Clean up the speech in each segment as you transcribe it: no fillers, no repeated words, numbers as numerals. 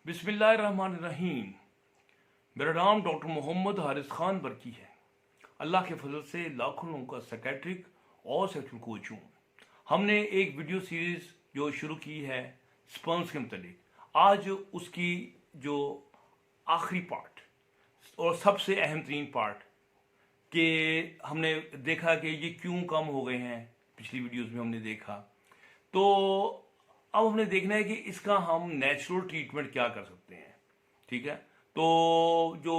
बिस्मिल्लाहिर्रहमानिर्रहीम। मेरा नाम डॉक्टर मोहम्मद हारिस खान बरकी है। अल्लाह के फजल से लाखों लोगों का साइकेट्रिक और सेक्सुअल कोच हूँ। हमने एक वीडियो सीरीज जो शुरू की है स्पर्म्स के मतलब, आज उसकी जो आखिरी पार्ट और सबसे अहम तरीन पार्ट कि हमने देखा कि ये क्यों कम हो गए हैं। पिछली वीडियोस में हमने देखा, तो अब हमने देखना है कि इसका हम नेचुरल ट्रीटमेंट क्या कर सकते हैं। ठीक है, तो जो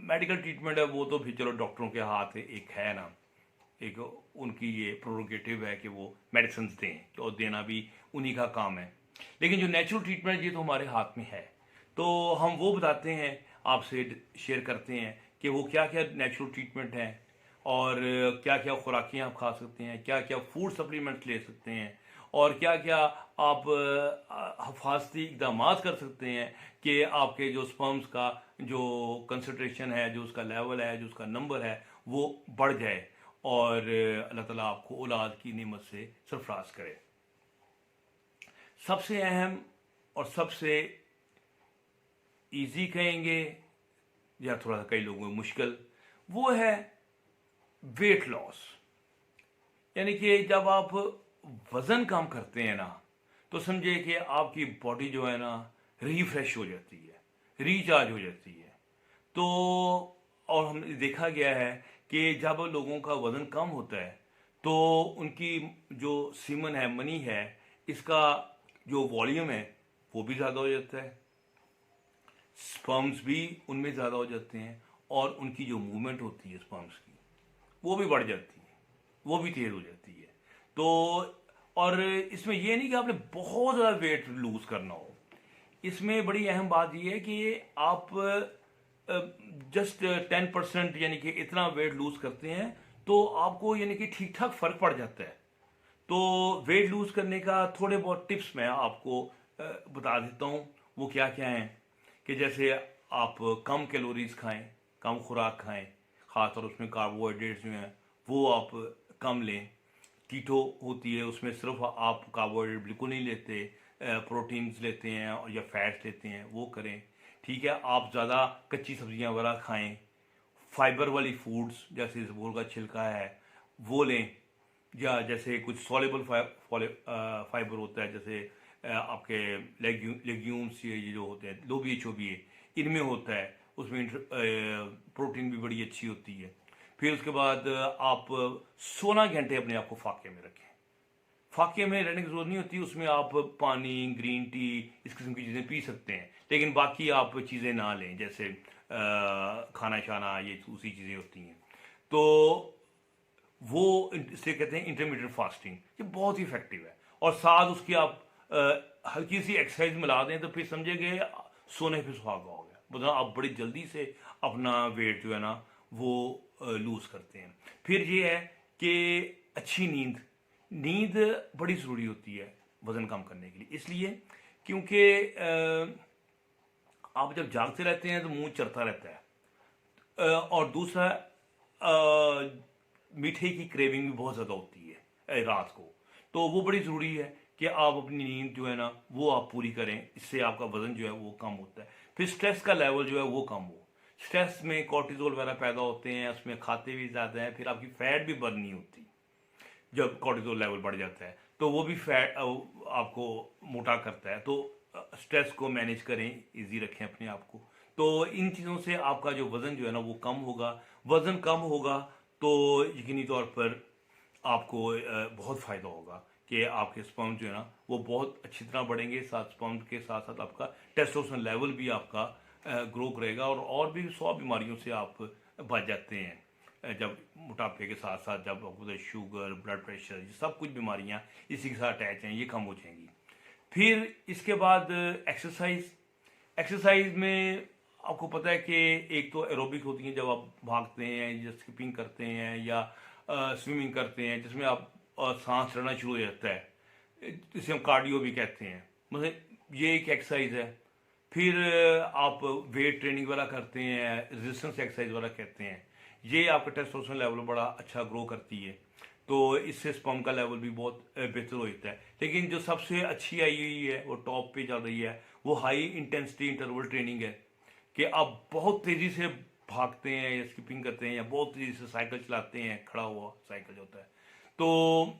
मेडिकल ट्रीटमेंट है वो तो फिर चलो डॉक्टरों के हाथ एक है ना, एक उनकी ये प्रोरोगेटिव है कि वो मेडिसिन दें और देना भी उन्हीं का काम है। लेकिन जो नेचुरल ट्रीटमेंट ये तो हमारे हाथ में है, तो हम वो बताते हैं, आपसे शेयर करते हैं कि वो क्या क्या नेचुरल ट्रीटमेंट है और क्या क्या खुराकें आप खा सकते हैं, क्या क्या फूड सप्लीमेंट्स ले सकते हैं और क्या क्या आप हिफाजती इकदाम कर सकते हैं कि आपके जो स्पर्म्स का जो कंसंट्रेशन है, जो उसका लेवल है, जो उसका नंबर है, वो बढ़ जाए और अल्लाह ताला आपको औलाद की नेमत से सरफराज करे। सबसे अहम और सबसे इजी कहेंगे या थोड़ा सा कई लोगों में मुश्किल, वो है वेट लॉस। यानी कि जब आप वजन कम करते हैं ना, तो समझिए कि आपकी बॉडी जो है ना रिफ्रेश हो जाती है, रिचार्ज हो जाती है। तो और हमने देखा गया है कि जब लोगों का वजन कम होता है तो उनकी जो सीमन है, मनी है, इसका जो वॉल्यूम है वो भी ज़्यादा हो जाता है, स्पर्म्स भी उनमें ज़्यादा हो जाते हैं और उनकी जो मूवमेंट होती है स्पर्म्स की वो भी बढ़ जाती है, वो भी तेज हो जाती है। तो और इसमें ये नहीं कि आपने बहुत ज़्यादा वेट लूज करना हो, इसमें बड़ी अहम बात ये है कि आप जस्ट 10% यानी कि इतना वेट लूज करते हैं तो आपको यानी कि ठीक ठाक फर्क पड़ जाता है। तो वेट लूज करने का थोड़े बहुत टिप्स मैं आपको बता देता हूँ, वो क्या क्या हैं कि जैसे आप कम कैलोरीज खाएं, कम खुराक खाएं, खासतौर उसमें कार्बोहाइड्रेट्स जो हैं वो आप कम लें। कीटो होती है, उसमें सिर्फ आप कार्बोहाइड्रेट बिल्कुल नहीं लेते, प्रोटीन्स लेते हैं और या फैट्स लेते हैं, वो करें। ठीक है, आप ज़्यादा कच्ची सब्जियां वगैरह खाएं, फाइबर वाली फूड्स जैसे इसबगोल का छिलका है वो लें, या जैसे कुछ सॉलेबल फाइबर होता है, जैसे आपके लेग्यूम्स ये जो होते हैं, लोबिया चोबिए, इनमें होता है, उसमें प्रोटीन भी बड़ी अच्छी होती है। फिर उसके बाद आप 16 घंटे अपने आप को फाके में रखें। फाके में रहने की जरूरत नहीं होती, उसमें आप पानी, ग्रीन टी, इस किस्म की चीज़ें पी सकते हैं, लेकिन बाकी आप चीज़ें ना लें, जैसे खाना शाना, ये दूसरी चीज़ें होती हैं। तो वो इसे कहते हैं इंटरमीडिएट फास्टिंग, ये बहुत ही इफेक्टिव है। और साथ उसकी आप हल्की सी एक्सरसाइज मिला दें तो फिर समझिए सोने पे सुहागा हो गया, मतलब आप बड़ी जल्दी से अपना वेट जो है ना वो लूज करते हैं। फिर ये है कि अच्छी नींद, नींद बड़ी ज़रूरी होती है वज़न कम करने के लिए, इसलिए क्योंकि आप जब जागते रहते हैं तो मुंह चरता रहता है, और दूसरा मीठे की क्रेविंग भी बहुत ज़्यादा होती है रात को, तो वो बड़ी ज़रूरी है कि आप अपनी नींद जो है ना वो आप पूरी करें, इससे आपका वज़न जो है वो कम होता है। फिर स्ट्रेस का लेवल जो है वो कम हो, स्ट्रेस में कॉर्टिजोल वगैरह पैदा होते हैं, उसमें खाते भी ज़्यादा हैं, फिर आपकी फैट भी बर्न नहीं होती। जब कॉर्टिजोल लेवल बढ़ जाता है तो वो भी फैट आपको मोटा करता है। तो स्ट्रेस को मैनेज करें, इजी रखें अपने आप को, तो इन चीज़ों से आपका जो वज़न जो है ना वो कम होगा। वज़न कम होगा तो यकीनी तौर पर आपको बहुत फ़ायदा होगा कि आपके स्पर्म जो है ना वो बहुत अच्छी तरह बढ़ेंगे, साथ स्पर्म के साथ साथ आपका टेस्टोस्टेरोन लेवल भी आपका ग्रो करेगा और भी 100 बीमारियों से आप बच जाते हैं। जब मोटापे के साथ साथ जब आपको शुगर, ब्लड प्रेशर, ये सब कुछ बीमारियां इसी के साथ अटैच हैं, ये कम हो जाएंगी। फिर इसके बाद एक्सरसाइज, एक्सरसाइज में आपको पता है कि एक तो एरोबिक होती है, जब आप भागते हैं या स्किपिंग करते हैं या स्विमिंग करते हैं, जिसमें आप सांस चढ़ना शुरू हो जाता है, जिसे हम कार्डियो भी कहते हैं, मतलब ये एक एक्सरसाइज है। फिर आप वेट ट्रेनिंग वाला करते हैं, रेजिस्टेंस एक्सरसाइज वाला कहते हैं, ये आपका टेस्टोस्टेरोन लेवल बड़ा अच्छा ग्रो करती है, तो इससे स्पर्म का लेवल भी बहुत बेहतर हो जाता है। लेकिन जो सबसे अच्छी आई हुई है, वो टॉप पे चल रही है, वो हाई इंटेंसिटी इंटरवल ट्रेनिंग है कि आप बहुत तेज़ी से भागते हैं या स्किपिंग करते हैं या बहुत तेज़ी से साइकिल चलाते हैं, खड़ा हुआ साइकिल होता है, तो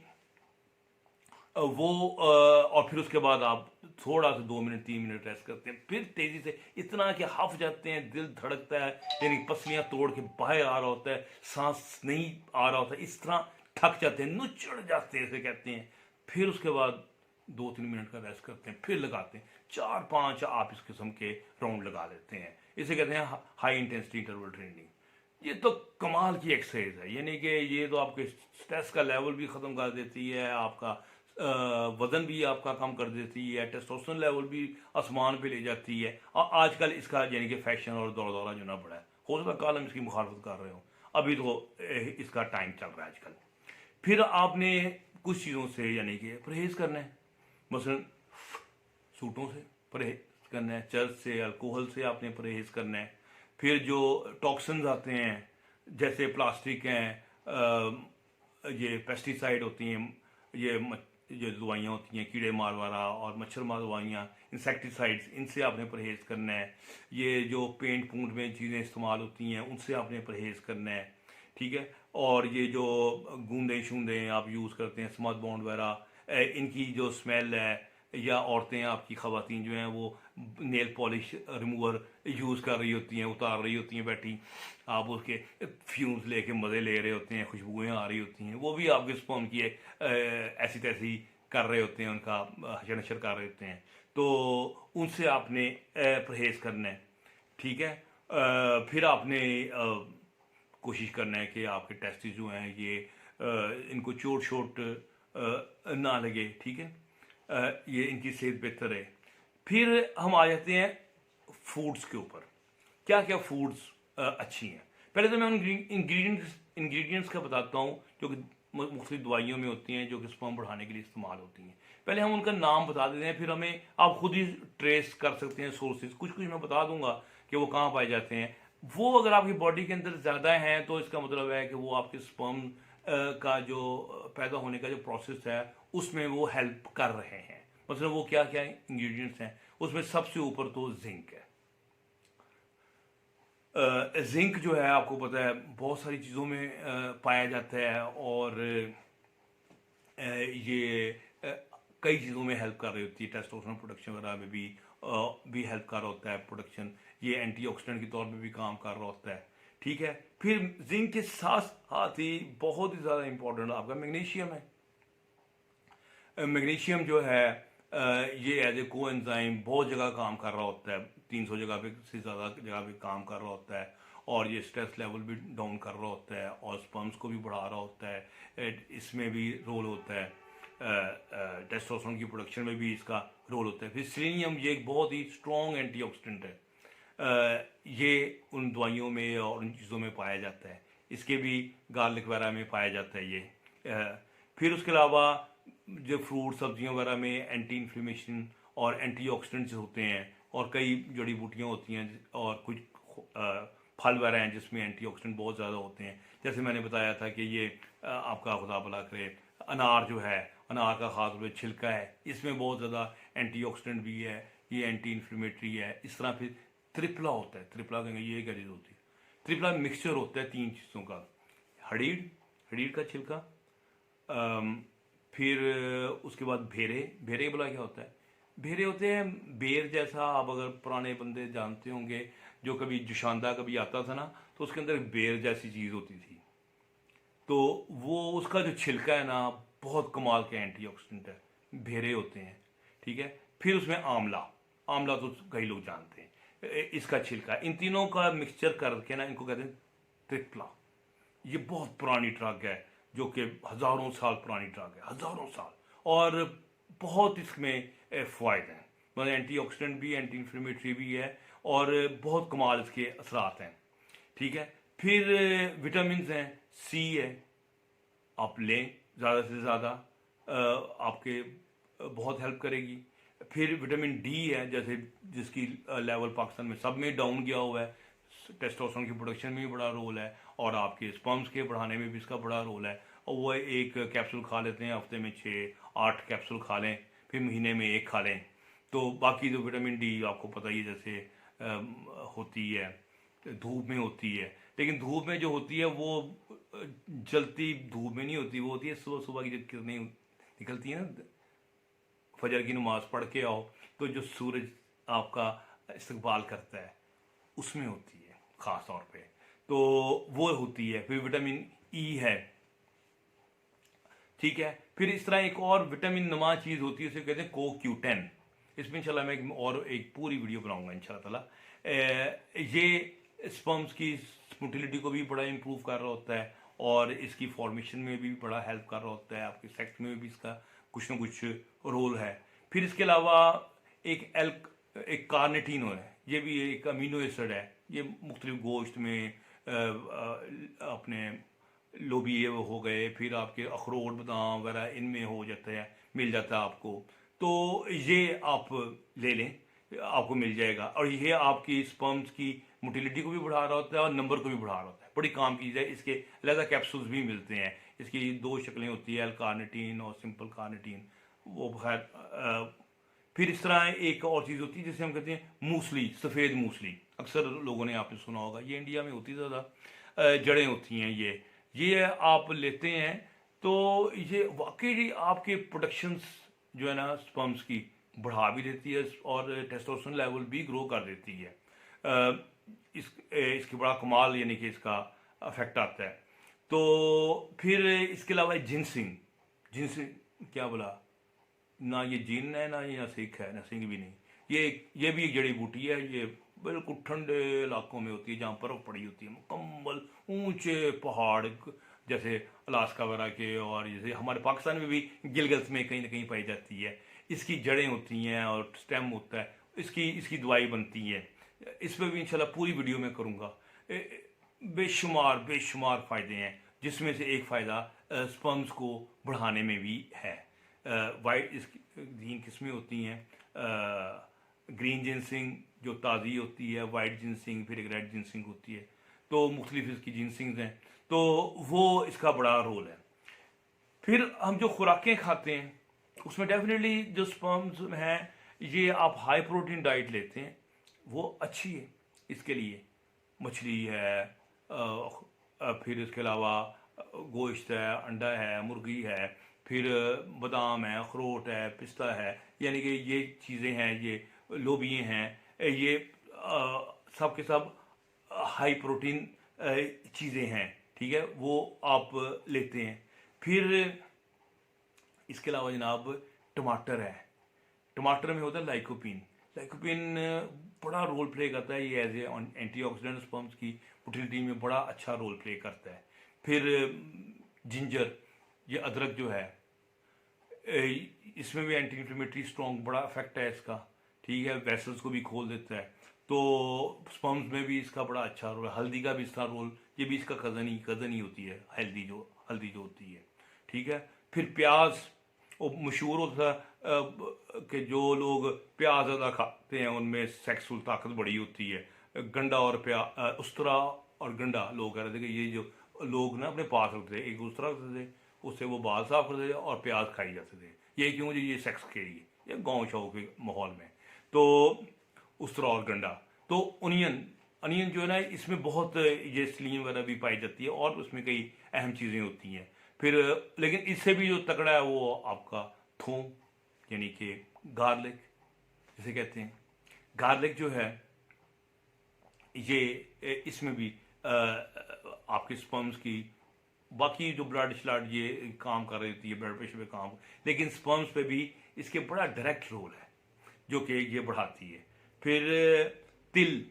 और फिर उसके बाद आप थोड़ा सा 2 मिनट 3 मिनट रेस्ट करते हैं, फिर तेजी से इतना कि हफ जाते हैं, दिल धड़कता है, यानी पसलियां तोड़ के बाहर आ रहा होता है, सांस नहीं आ रहा होता है, इस तरह थक जाते हैं, नुचड़ जाते हैं इसे कहते हैं। फिर उसके बाद 2-3 मिनट का रेस्ट करते हैं, फिर लगाते हैं 4-5 आप इस किस्म के राउंड लगा लेते हैं। इसे कहते हैं हाई इंटेंसिटी इंटरवल ट्रेनिंग। ये तो कमाल की एक्सरसाइज है, यानी कि ये तो आपके स्ट्रेस का लेवल भी ख़त्म कर देती है, आपका वजन भी आपका कम कर देती है, टेस्टोस्टेरोन लेवल भी आसमान पे ले जाती है। और आजकल इसका यानी कि फैशन और दौड़ दौड़ा जो ना पड़ा है, हो सकता है कल हम इसकी मुखालफत कर रहे हो, अभी तो इसका टाइम चल रहा है आजकल। फिर आपने कुछ चीज़ों से यानी कि परहेज़ करना है, मसलन सूटों से परहेज करना है, चर्च से, अल्कोहल से आपने परहेज़ करना है। फिर जो टॉक्सिन्स आते हैं जैसे प्लास्टिक हैं, ये पेस्टिसाइड होती हैं, ये दवाइयाँ होती हैं कीड़े मार वाला और मच्छर मार दवाइयाँ, इंसेक्टिसाइड्स, इनसे आपने परहेज़ करना है। ये जो पेंट पूंट में चीज़ें इस्तेमाल होती हैं उनसे आपने परहेज़ करना है, ठीक है। और ये जो गूंदें शूंदें आप यूज़ करते हैं, स्मद बॉन्ड वगैरह, इनकी जो स्मेल है, या औरतें आपकी ख़वातीन जो हैं वो नेल पॉलिश रिमूवर यूज़ कर रही होती हैं, उतार रही होती हैं बैठी, आप उसके फ्यूम्स लेके मज़े ले रहे होते हैं, खुशबुएँ आ रही होती हैं, वो भी आपके स्पर्म की ऐसी तैसी कर रहे होते हैं, उनका हशर नशर कर रहे होते हैं, तो उनसे आपने परहेज़ करना है, ठीक है। फिर आपने कोशिश करना है कि आपके टेस्टिस जो हैं ये इनको चोट शोट ना लगे, ठीक है, ये इनकी सेहत बेहतर है। फिर हम आ जाते हैं फूड्स के ऊपर, क्या क्या फूड्स अच्छी हैं। पहले तो मैं उन इंग्रेडिएंट्स का बताता हूँ जो कि मुख्तलिफ दवाइयों में होती हैं, जो कि स्पर्म बढ़ाने के लिए इस्तेमाल होती हैं। पहले हम उनका नाम बता देते हैं, फिर हमें आप खुद ही ट्रेस कर सकते हैं सोर्सेज, कुछ कुछ मैं बता दूंगा कि वो कहाँ पाए जाते हैं। वो अगर आपकी बॉडी के अंदर ज़्यादा हैं तो इसका मतलब है कि वो आपके स्पर्म का जो पैदा होने का जो प्रोसेस है उसमें वो हेल्प कर रहे हैं। मतलब वो क्या क्या इंग्रेडिएंट्स हैं, उसमें सबसे ऊपर तो जिंक है। जिंक जो है आपको पता है बहुत सारी चीज़ों में पाया जाता है, और ये कई चीज़ों में हेल्प कर रही होती है, टेस्टोस्टेरोन प्रोडक्शन वगैरह में भी हेल्प कर रहा होता है प्रोडक्शन, ये एंटीऑक्सीडेंट के तौर पे भी काम कर रहा होता है, ठीक है। फिर जिंक के साथ साथ ही बहुत ही ज़्यादा इंपॉर्टेंट आपका मैग्नीशियम है। मैग्नीशियम जो है ये एज ए कोएंजाइम बहुत जगह काम कर रहा होता है, 300 जगह पे से ज़्यादा जगह पे काम कर रहा होता है, और ये स्ट्रेस लेवल भी डाउन कर रहा होता है और स्पर्म्स को भी बढ़ा रहा होता है, इसमें भी रोल होता है, टेस्टोस्टेरोन की प्रोडक्शन में भी इसका रोल होता है। फिर सेलेनियम ये एक बहुत ही स्ट्रॉन्ग एंटीऑक्सीडेंट है, ये उन दवाइयों में और उन चीज़ों में पाया जाता है, इसके भी गार्लिक वगैरह में पाया जाता है ये। फिर उसके अलावा जो फ्रूट सब्जियों वगैरह में एंटी इन्फ्लेमेशन और एंटीऑक्सीडेंट्स होते हैं, और कई जड़ी बूटियाँ होती हैं और कुछ फल वगैरह हैं जिसमें एंटीऑक्सीडेंट बहुत ज़्यादा होते हैं। जैसे मैंने बताया था कि ये आपका खुदा भला करे अनार जो है, अनार का खास तौर पर छिलका है, इसमें बहुत ज़्यादा एंटीऑक्सीडेंट भी है, ये एंटी इन्फ्लेमेटरी है। इस तरह फिर त्रिपला होता है, त्रिपला कहेंगे ये क्या चीज़ होती है, त्रिपला मिक्सचर होता है 3 चीज़ों का, हड़ीर का छिलका, फिर उसके बाद भेरे, भेरे बोला क्या होता है, भेरे होते हैं बेर जैसा, आप अगर पुराने बंदे जानते होंगे जो कभी जुशांदा कभी आता था ना, तो उसके अंदर बेर जैसी चीज़ होती थी, तो वो उसका जो छिलका है ना बहुत कमाल के एंटीऑक्सीडेंट है, भेरे होते हैं, ठीक है। फिर उसमें आंवला, आंवला तो कई लोग जानते हैं, इसका छिलका, इन तीनों का मिक्सचर करके ना इनको कहते हैं त्रिपला। ये बहुत पुरानी ड्रग है जो कि हज़ारों साल पुरानी ड्रग है, हज़ारों साल, और बहुत इसमें फ़ायदे हैं, मतलब एंटीऑक्सीडेंट भी, एंटी इन्फ्लेमेटरी भी है, और बहुत कमाल इसके असरात हैं, ठीक है। फिर विटामिन हैं, सी है, आप लें ज़्यादा से ज़्यादा, आपके बहुत हेल्प करेगी। फिर विटामिन डी है, जैसे जिसकी लेवल पाकिस्तान में सब में डाउन गया हुआ है, टेस्टोस्टेरोन की प्रोडक्शन में भी बड़ा रोल है, और आपके स्पर्म्स के बढ़ाने में भी इसका बड़ा रोल है। और वो एक कैप्सूल खा लेते हैं, हफ्ते में 6-8 कैप्सूल खा लें, फिर महीने में 1 खा लें, तो बाकी जो विटामिन डी आपको पता ही है, जैसे होती है धूप में होती है, लेकिन धूप में जो होती है वो जलती धूप में नहीं होती, वो होती है सुबह सुबह की जो किरणें निकलती है ना, फजर की नमाज पढ़ के आओ तो जो सूरज आपका इस्तकबाल करता है उसमें होती है ख़ास तौर पे, तो वो होती है। फिर विटामिन ई है, ठीक है। फिर इस तरह एक और विटामिन नुमा चीज़ होती है, उसे कहते हैं CoQ10। इसमें इंशाल्लाह मैं एक पूरी वीडियो बनाऊंगा इंशाल्लाह ताला। ये स्पर्म्स की मोटिलिटी को भी बड़ा इम्प्रूव कर रहा होता है और इसकी फॉर्मेशन में भी बड़ा हेल्प कर रहा होता है, आपके सेक्स में भी इसका कुछ ना कुछ रोल है। फिर इसके अलावा एक कार्निटीन है, ये भी एक अमीनो एसिड है, ये मुख्तलिफ गोश्त में अपने लोबिये हो गए, फिर आपके अखरोट बादाम वगैरह इनमें हो जाता है, मिल जाता है आपको, तो ये आप ले लें, आपको मिल जाएगा। और ये आपकी स्पर्म्स की मोटिलिटी को भी बढ़ा रहा होता है और नंबर को भी बढ़ा रहा होता है, बड़ी काम की चीज़ है। इसके अलग कैप्सूल्स भी मिलते हैं, इसकी दो शक्लें होती है, एल कार्निटीन और सिंपल कार्निटीन, वो खैर। फिर इस तरह एक और चीज़ होती है जिसे हम कहते हैं मूसली, सफ़ेद मूसली, अक्सर लोगों ने आपने सुना होगा, ये इंडिया में होती ज़्यादा, जड़ें होती हैं, ये आप लेते हैं तो ये वाकई आपके प्रोडक्शंस जो है ना स्पर्म्स की बढ़ा भी देती है और टेस्टोस्टेरोन लेवल भी ग्रो कर देती है। इसके बड़ा कमाल यानी कि इसका अफेक्ट आता है। तो फिर इसके अलावा जिनसिंग क्या बोला ना, ये जिन है ना, ये सिख है ना, सिंह भी नहीं, ये भी एक जड़ी बूटी है। ये बिल्कुल ठंडे इलाकों में होती है जहाँ बर्फ़ पड़ी होती है, मुकम्मल ऊंचे पहाड़ जैसे अलास्का वगैरह के, और जैसे हमारे पाकिस्तान में भी गिलगित में कहीं ना कहीं पाई जाती है। इसकी जड़ें होती हैं और स्टेम होता है, इसकी दवाई बनती है। इस पर भी इंशाल्लाह पूरी वीडियो में करूँगा। बेशुमार फ़ायदे हैं, जिसमें से एक फ़ायदा स्पर्म्स को बढ़ाने में भी है। वाइट इसकी 3 किस्में होती हैं, ग्रीन जिनसिंग जो ताज़ी होती है, वाइट जिनसिंग, फिर एक रेड जिनसिंग होती है, तो मुख्तलिफ इसकी जिनसिंग्स हैं, तो वो इसका बड़ा रोल है। फिर हम जो खुराकें खाते हैं उसमें डेफिनेटली जो स्पर्म्स हैं, ये आप हाई प्रोटीन डाइट लेते हैं वो अच्छी है इसके लिए। मछली है, फिर इसके अलावा गोश्त है, अंडा है, मुर्गी है, फिर बादाम है, अखरोट है, पिस्ता है, यानी कि ये चीज़ें हैं, ये लोबिये हैं, ये सब के सब हाई प्रोटीन चीज़ें हैं, ठीक है, वो आप लेते हैं। फिर इसके अलावा जनाब टमाटर है, टमाटर में होता है लाइकोपिन बड़ा रोल प्ले करता है, ये एज ए एंटीऑक्सीडेंट स्पर्म्स की मोटिलिटी में बड़ा अच्छा रोल प्ले करता है। फिर जिंजर, ये अदरक जो है, इसमें भी एंटी इन्फ्लेमेटरी स्ट्रॉन्ग बड़ा इफेक्ट है इसका, ठीक है, वेसल्स को भी खोल देता है, तो स्पर्म्स में भी इसका बड़ा अच्छा रोल है। हल्दी का भी इसका रोल, ये भी इसका कज़न ही होती है, हल्दी जो होती है, ठीक है। फिर प्याज, वो मशहूर होता है कि जो लोग प्याज ज़्यादा खाते हैं उनमें सेक्सुअल ताकत बड़ी होती है। गंडा और उस्तरा और गंडा लोग कह रहे थे कि ये जो लोग ना अपने पास रखते थे, एक उस्तरा रखते थे, उससे वो बाल साफ करते थे और प्याज खाई जाते थे। ये क्यों जी? ये सेक्स के लिए, ये गाँव शाव के माहौल में। तो उस्तरा और गंडा, तो अनियन जो है ना, इसमें बहुत ये स्लीम वगैरह भी पाई जाती है और उसमें कई अहम चीज़ें होती हैं। फिर लेकिन इससे भी जो तगड़ा है वो आपका थूम, यानी कि गार्लिक जिसे कहते हैं। गार्लिक जो है ये इसमें भी आपके स्पर्म्स की, बाकी जो ब्लड श्लड ये काम कर रही होती है, ब्लड प्रेशर पे काम, लेकिन स्पर्म्स पे भी इसके बड़ा डायरेक्ट रोल है जो कि ये बढ़ाती है। फिर तिल,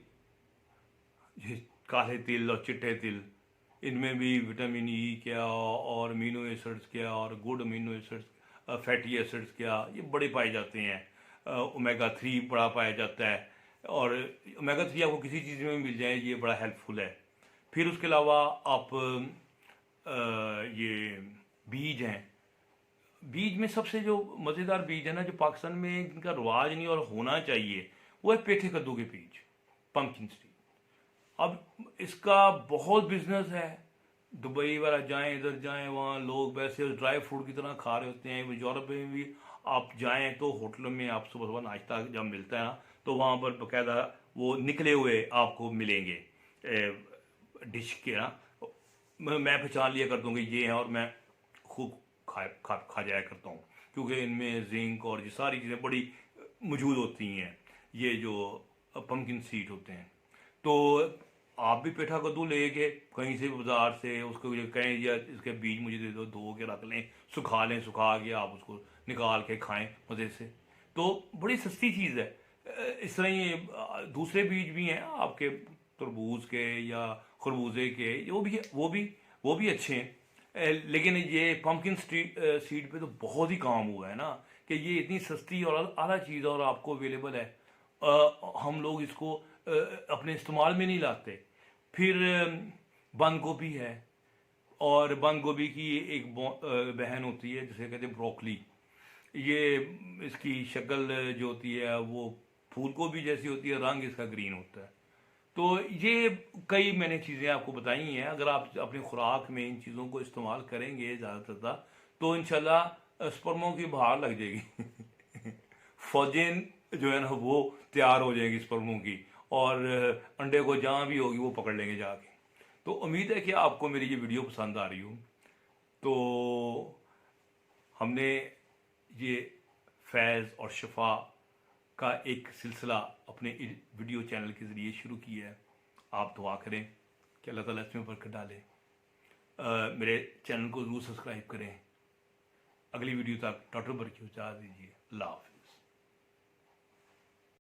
काले तिल और चिट्टे तिल, इनमें भी विटामिन ई क्या और अमीनो एसिड्स क्या और good amino acids, fatty acids क्या, ये बड़े पाए जाते हैं। ओमेगा 3 बड़ा पाया जाता है, और ओमेगा 3 आपको किसी चीज़ में मिल जाए, ये बड़ा हेल्पफुल है। फिर उसके अलावा आप ये बीज हैं, बीज में सबसे जो मज़ेदार बीज है ना, जो पाकिस्तान में जिनका रवाज नहीं और होना चाहिए, वो है पेठे कद्दू के बीज, पम्पकिन सीड। अब इसका बहुत बिजनेस है, दुबई वाला जाएं, इधर जाएं, वहाँ लोग वैसे ड्राई फ्रूट की तरह खा रहे होते हैं। यूरोप में भी आप जाएं तो होटलों में आप सुबह सुबह नाश्ता जब मिलता है ना, तो वहाँ पर बाकायदा वो निकले हुए आपको मिलेंगे डिश के ना। मैं पहचान लिया करता हूँ कि ये है, और मैं खूब खा जाया करता हूँ, क्योंकि इनमें जिंक और ये सारी चीज़ें बड़ी मौजूद होती हैं, ये जो पम्पकिन सीड होते हैं। तो आप भी पेठा कद्दू लेके कहीं से बाजार से उसको ये कहें या इसके बीज मुझे दे दो, धो के रख लें, सुखा लें, सुखा के आप उसको निकाल के खाएं मज़े से। तो बड़ी सस्ती चीज़ है। इस तरह ही दूसरे बीज भी हैं आपके, तरबूज के या खरबूजे के, वो भी अच्छे हैं। लेकिन ये पम्पकिन सीड पे तो बहुत ही काम हुआ है ना, कि ये इतनी सस्ती और आला चीज़ और आपको अवेलेबल है। हम लोग इसको अपने इस्तेमाल में नहीं लाते। फिर बंद गोभी है, और बंद गोभी की एक बहन होती है जिसे कहते हैं ब्रोकली। ये इसकी शक्ल जो होती है वो फूल गोभी जैसी होती है, रंग इसका ग्रीन होता है। तो ये कई मैंने चीज़ें आपको बताई हैं। अगर आप अपनी खुराक में इन चीज़ों को इस्तेमाल करेंगे ज़्यादा तो इंशाल्लाह स्पर्मों की बहार लग जाएगी। फौजें जो है ना वो तैयार हो जाएगी स्पर्मों की, और अंडे को जहाँ भी होगी वो पकड़ लेंगे जाके। तो उम्मीद है कि आपको मेरी ये वीडियो पसंद आ रही हो। तो हमने ये फैज़ और शफा का एक सिलसिला अपने वीडियो चैनल के ज़रिए शुरू किया है। आप दुआ करें कि अल्लाह ताला इसमें बरकत डाले। मेरे चैनल को ज़रूर सब्सक्राइब करें। अगली वीडियो तक डॉक्टर बरकी इजाज़त दीजिए। अल्लाह हाफ़िज़।